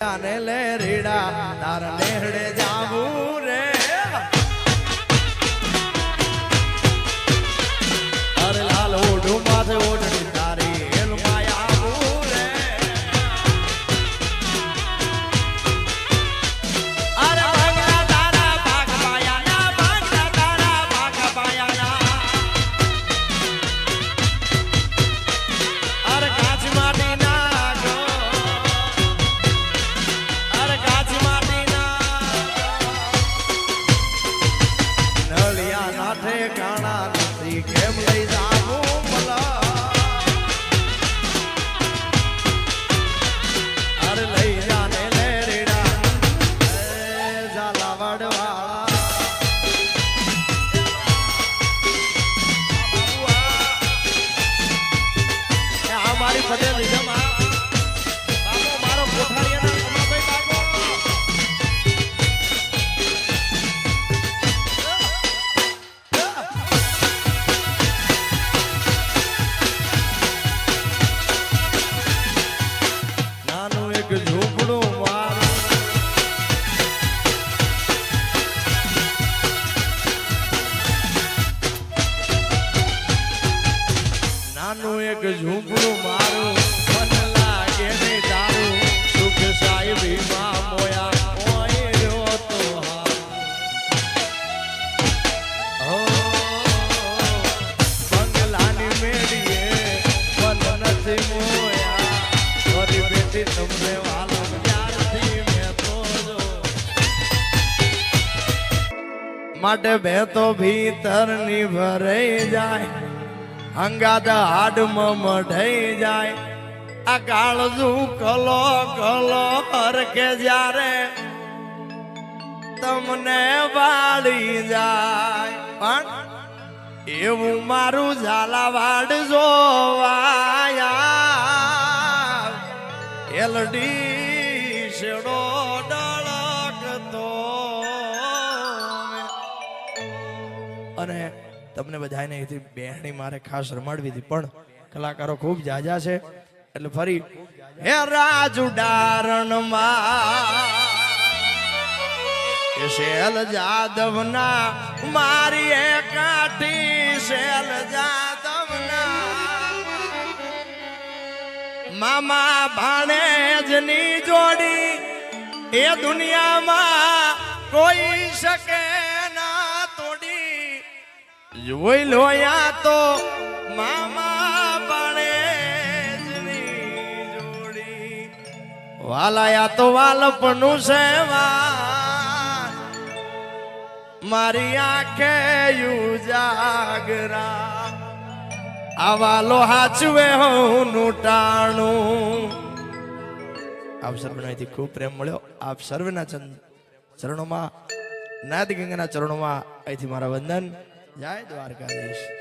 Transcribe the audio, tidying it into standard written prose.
ને લે રીડા તાર નેહડે જાવું રે અરે લાલ ઓઢું માથે ઓઢડી તારી હેલ માયા આવું રે અરે ભાગલા તારા ભાગ પાયાના ભાગલા તારા ભાગ પાયાના અરે કાચ માટી ના કાણા નથી કેમ લઈ જાવું મલા અરે લઈ જાને લે રેડા ઝાલાવાડ વાળા આ મારી પટેલ જમા બાબો મારો કોઠારીયાના કમાભાઈ બાબો એક ઝૂંપડું મારું મન લાગે ને તારું સુખ સાહેબી માં મોયા કોઈ રહ્યો તો બંગલાની મેડીએ મન નથી મોયા મારી બેટી તમને વાલો ત્યારથી મેં તો જો માટે બે તો ભીતરની ભરાઈ જાય અંગાદ હાડમાં મઢાઈ જાય આ કાળજું કલો કલો હરકે જ્યારે તમને વાળી જાય પણ એવું મારું ઝાલાવાડ જોવાયા એલડી શેડો ડળકતો અને તમને બધાને અહીંથી બેહણી મારે ખાસ રમાડવી હતી પણ કલાકારો ખૂબ જાજા છે એટલે ફરી હે રાજુ ડારણમાં શેલ જાદવના મારી એ કાઠી શેલ જાદવના મામા ભાણેજની જોડી એ દુનિયામાં કોઈ શકે જોઈ લો યા તો મામા ભાણેજની જોડી વાલાયા તો વાલપનું સેવા મારી આંખે ઉજાગરા આવાલો હાચવે હું ટાણું આપ સર્વનાથી ખૂબ પ્રેમ મળ્યો આપ સર્વના ચરણોમાં નાદ ગંગાના ચરણોમાં અહીંથી મારા વંદન જય દ્વારકાધીશ।